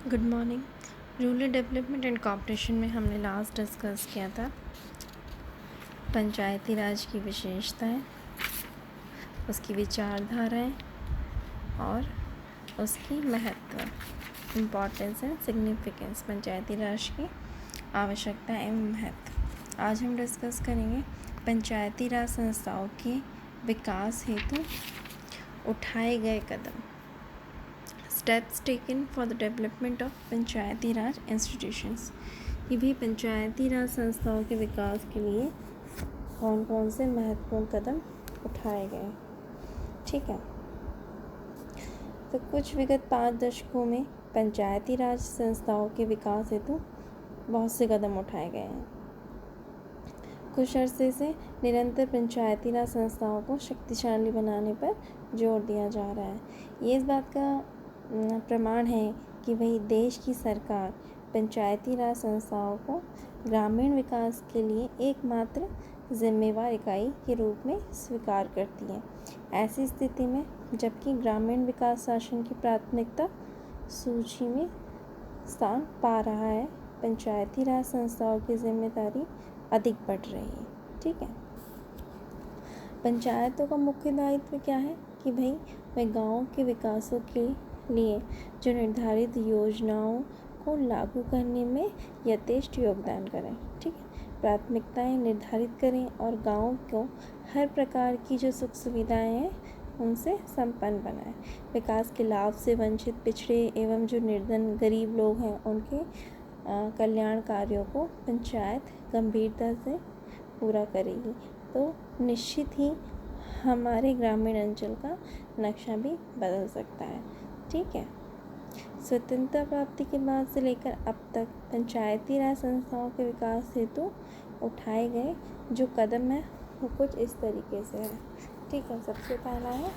Good morning. Rural development and corporation में हमने last discuss किया था पंचायती राज की विशेषताएं, उसकी विचारधाराएं और उसकी महत्व, इम्पॉर्टेंस एंड सिग्निफिकेंस, पंचायती राज की आवश्यकता एवं महत्व। आज हम डिस्कस करेंगे पंचायती राज संस्थाओं के विकास हेतु उठाए गए कदम, steps taken for the development of Panchayati Raj institutions. कि भी पंचायती राज संस्थाओं के विकास के लिए कौन कौन से महत्वपूर्ण कदम उठाए गए। ठीक है, तो कुछ विगत 5 दशकों में पंचायती राज संस्थाओं के विकास हेतु बहुत से कदम उठाए गए हैं। कुछ अरसे से निरंतर पंचायती राज संस्थाओं को शक्तिशाली बनाने पर जोर दिया जा रहा है। ये इस बात का प्रमाण है कि वही देश की सरकार पंचायती राज संस्थाओं को ग्रामीण विकास के लिए एकमात्र जिम्मेवार इकाई के रूप में स्वीकार करती है। ऐसी स्थिति में जबकि ग्रामीण विकास शासन की प्राथमिकता सूची में स्थान पा रहा है, पंचायती राज संस्थाओं की जिम्मेदारी अधिक बढ़ रही है। ठीक है, पंचायतों का मुख्य दायित्व क्या है कि भाई वह गाँव के विकासों के लिए जो निर्धारित योजनाओं को लागू करने में यथेष्ट योगदान करें। ठीक है, प्राथमिकताएं निर्धारित करें और गाँव को हर प्रकार की जो सुख सुविधाएं हैं उनसे संपन्न बनाएं। विकास के लाभ से वंचित, पिछड़े एवं जो निर्धन गरीब लोग हैं उनके कल्याण कार्यों को पंचायत गंभीरता से पूरा करेगी, तो निश्चित ही हमारे ग्रामीण अंचल का नक्शा भी बदल सकता है। ठीक है, स्वतंत्रता प्राप्ति के बाद से लेकर अब तक पंचायती राज संस्थाओं के विकास हेतु उठाए गए जो कदम है वो कुछ इस तरीके से है। ठीक है, सबसे पहला है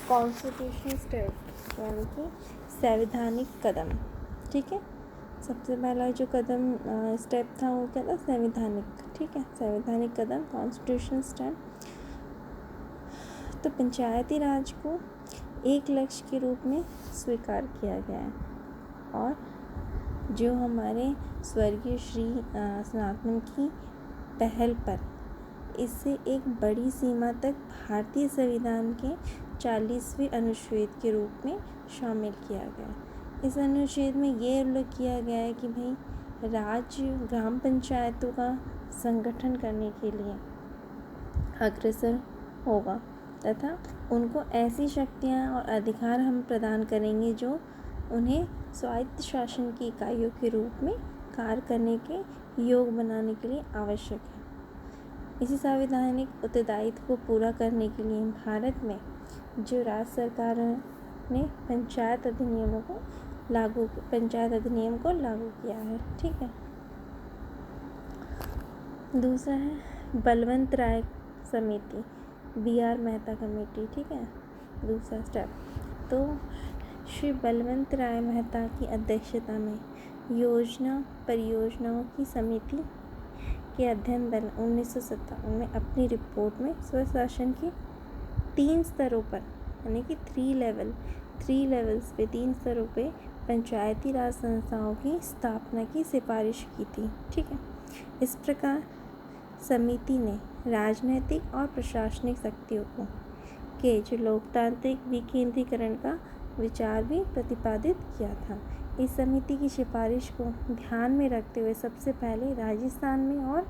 कॉन्स्टिट्यूशनल स्टेप, यानी कि संवैधानिक कदम। ठीक है, सबसे पहला जो कदम स्टेप था वो क्या था, संवैधानिक। ठीक है, संवैधानिक कदम, कॉन्स्टिट्यूशनल स्टेप। तो पंचायती राज को एक लक्ष्य के रूप में स्वीकार किया गया है और जो हमारे स्वर्गीय श्री सनातन की पहल पर इससे एक बड़ी सीमा तक भारतीय संविधान के 40वें अनुच्छेद के रूप में शामिल किया गया। इस अनुच्छेद में ये उल्लेख किया गया है कि भाई राज्य ग्राम पंचायतों का संगठन करने के लिए अग्रसर होगा तथा उनको ऐसी शक्तियाँ और अधिकार हम प्रदान करेंगे जो उन्हें स्वायत्त शासन की इकाइयों के रूप में कार्य करने के योग बनाने के लिए आवश्यक है। इसी संवैधानिक उत्तरदायित्व को पूरा करने के लिए भारत में जो राज्य सरकार ने पंचायत अधिनियम को लागू किया है। ठीक है, दूसरा है बलवंत राय समिति, BR मेहता कमेटी। ठीक है, दूसरा स्टेप। तो श्री बलवंत राय मेहता की अध्यक्षता में योजना परियोजनाओं की समिति के अध्ययन दल 1957 में अपनी रिपोर्ट में स्वशासन के 3 स्तरों पर, यानी कि 3 लेवल्स पे 3 स्तरों पे पंचायती राज संस्थाओं की स्थापना की सिफारिश की थी। ठीक है, इस प्रकार समिति ने राजनीतिक और प्रशासनिक शक्तियों के जो लोकतांत्रिक विकेंद्रीकरण का विचार भी प्रतिपादित किया था। इस समिति की सिफारिश को ध्यान में रखते हुए सबसे पहले राजस्थान में और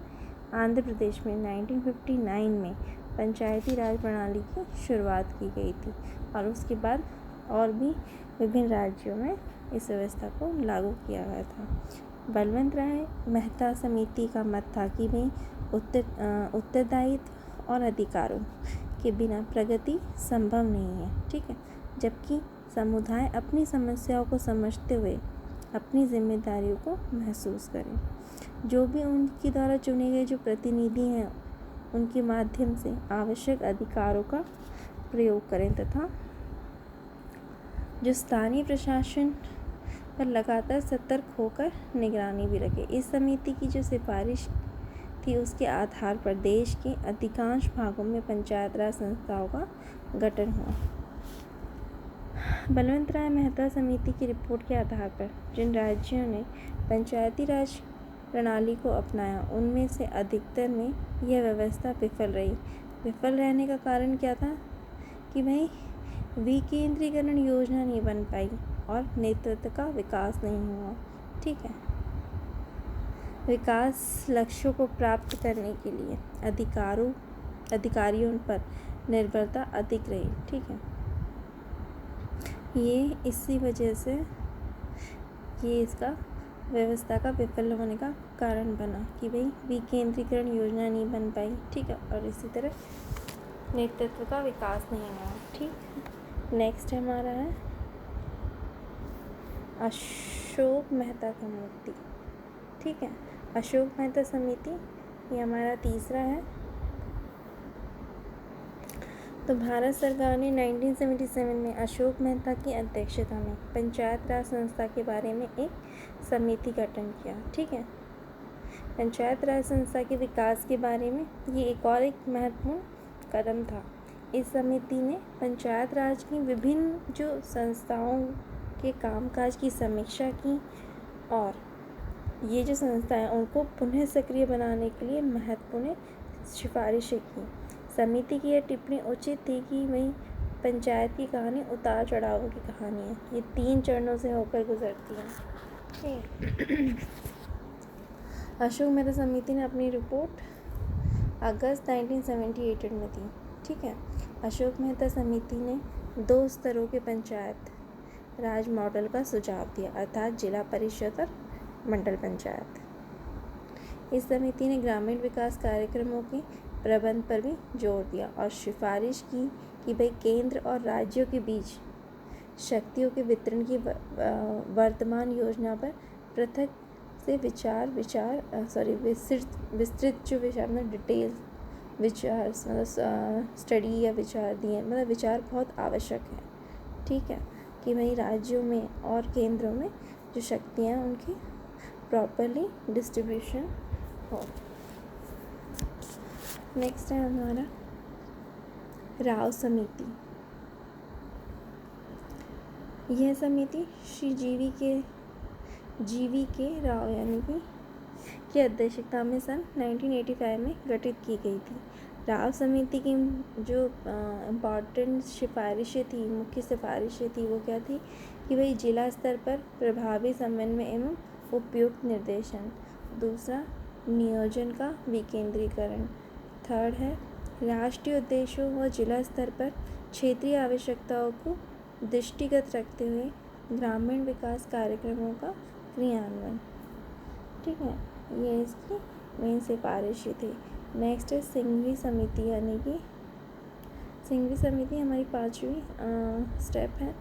आंध्र प्रदेश में 1959 में पंचायती राज प्रणाली की शुरुआत की गई थी और उसके बाद और भी विभिन्न राज्यों में इस व्यवस्था को लागू किया गया था। बलवंत राय मेहता समिति का मत था कि भाई उत्तरदायित्व और अधिकारों के बिना प्रगति संभव नहीं है। ठीक है, जबकि समुदाय अपनी समस्याओं को समझते हुए अपनी जिम्मेदारियों को महसूस करें। जो भी उनके द्वारा चुने गए जो प्रतिनिधि हैं उनके माध्यम से आवश्यक अधिकारों का प्रयोग करें तथा जो स्थानीय प्रशासन पर लगातार सतर्क होकर निगरानी भी रखे। इस समिति की जो सिफारिश थी उसके आधार पर देश के अधिकांश भागों में पंचायत राज संस्थाओं का गठन हुआ। बलवंत राय मेहता समिति की रिपोर्ट के आधार पर जिन राज्यों ने पंचायती राज प्रणाली को अपनाया उनमें से अधिकतर में यह व्यवस्था विफल रही। विफल रहने का कारण क्या था कि भाई विकेंद्रीकरण योजना नहीं बन पाई और नेतृत्व का विकास नहीं हुआ। ठीक है, विकास लक्ष्यों को प्राप्त करने के लिए अधिकारियों पर निर्भरता अधिक रही। ठीक है, ये इसी वजह से ये इसका व्यवस्था का विफल होने का कारण बना कि भाई विकेंद्रीकरण योजना नहीं बन पाई। ठीक है, और इसी तरह नेतृत्व का विकास नहीं हुआ। ठीक, नेक्स्ट हमारा है अशोक मेहता समिति। ठीक है, अशोक मेहता समिति ये हमारा तीसरा है। तो भारत सरकार ने 1977 में अशोक मेहता की अध्यक्षता में पंचायत राज संस्था के बारे में एक समिति गठन किया। ठीक है, पंचायत राज संस्था के विकास के बारे में ये एक महत्वपूर्ण कदम था। इस समिति ने पंचायत राज की विभिन्न जो संस्थाओं के कामकाज की समीक्षा की और ये जो संस्थाएं उनको पुनः सक्रिय बनाने के लिए महत्वपूर्ण सिफारिशें की। समिति की यह टिप्पणी उचित थी कि वही पंचायत की कहानी उतार चढ़ाव की कहानी है, ये 3 चरणों से होकर गुजरती है। अशोक मेहता समिति ने अपनी रिपोर्ट अगस्त 1978 में दी। ठीक है, अशोक मेहता समिति ने 2 स्तरों के पंचायत राज मॉडल का सुझाव दिया, अर्थात जिला परिषद और मंडल पंचायत। इस समिति ने ग्रामीण विकास कार्यक्रमों के प्रबंध पर भी जोर दिया और सिफारिश की कि भाई केंद्र और राज्यों के बीच शक्तियों के वितरण की वर्तमान योजना पर पृथक से विस्तृत जो विचार मतलब डिटेल विचार स्टडी या विचार दिए, मतलब विचार बहुत आवश्यक है। ठीक है, कि भाई राज्यों में और केंद्रों में जो शक्तियाँ उनकी प्रॉपरली डिस्ट्रीब्यूशन हो। नेक्स्ट है हमारा राव समिति। यह समिति श्री जीवी के राव यानी कि अध्यक्षता में सन 1985 में गठित की गई थी। राव समिति की जो इम्पॉर्टेंट सिफारिशें थी, मुख्य सिफारिशें थी, वो क्या थी कि भाई जिला स्तर पर प्रभावी समन्वय एवं उपयुक्त निर्देशन। दूसरा, नियोजन का विकेंद्रीकरण। थर्ड है राष्ट्रीय उद्देश्यों व जिला स्तर पर क्षेत्रीय आवश्यकताओं को दृष्टिगत रखते हुए ग्रामीण विकास कार्यक्रमों का क्रियान्वयन। ठीक है, ये इसकी मेन सिफारिशें थी। नेक्स्ट है सिंघवी समिति, यानी कि सिंघवी समिति हमारी 5वीं स्टेप है।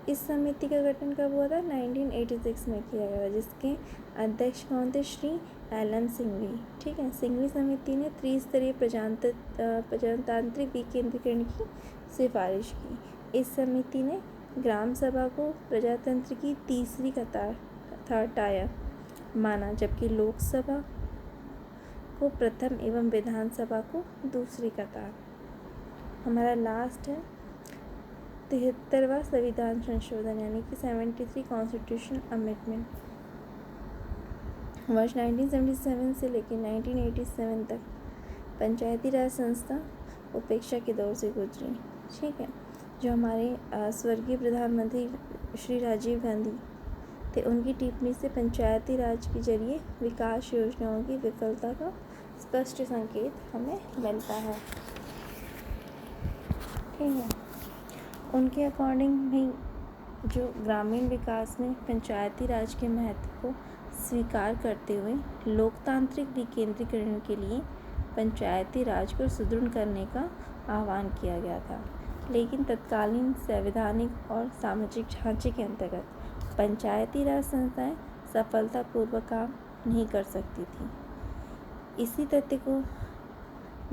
इस समिति का गठन कब हुआ था? 1986 में किया गया था, जिसके अध्यक्ष कौन थे? श्री एल.एम. सिंघवी। ठीक है, सिंघवी समिति ने त्रिस्तरीय प्रजातांत्रिक विकेंद्रीकरण की सिफारिश की। इस समिति ने ग्राम सभा को प्रजातंत्र की तीसरी कतार थर्ड टायर माना, जबकि लोकसभा को प्रथम एवं विधानसभा को दूसरी कतार। हमारा लास्ट है 73वां संविधान संशोधन, यानी कि 73 कॉन्स्टिट्यूशन अमेंडमेंट। वर्ष 1977 से लेकर 1987 तक पंचायती राज संस्था उपेक्षा के दौर से गुजरी। ठीक है, जो हमारे स्वर्गीय प्रधानमंत्री श्री राजीव गांधी थे, उनकी टिप्पणी से पंचायती राज के जरिए विकास योजनाओं की विफलता का स्पष्ट संकेत हमें मिलता है। ठीक है, उनके अकॉर्डिंग भी जो ग्रामीण विकास में पंचायती राज के महत्व को स्वीकार करते हुए लोकतांत्रिक विकेंद्रीकरण के लिए पंचायती राज को सुदृढ़ करने का आह्वान किया गया था, लेकिन तत्कालीन संवैधानिक और सामाजिक ढांचे के अंतर्गत पंचायती राज संस्थाएं सफलतापूर्वक काम नहीं कर सकती थी। इसी तथ्य को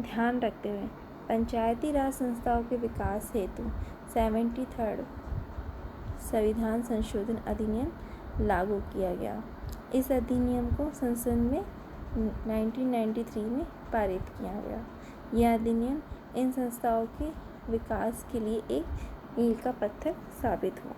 ध्यान रखते हुए पंचायती राज संस्थाओं के विकास हेतु 73 संविधान संशोधन अधिनियम लागू किया गया। इस अधिनियम को संसद में 1993 में पारित किया गया। यह अधिनियम इन संस्थाओं के विकास के लिए एक मील का पत्थर साबित हो।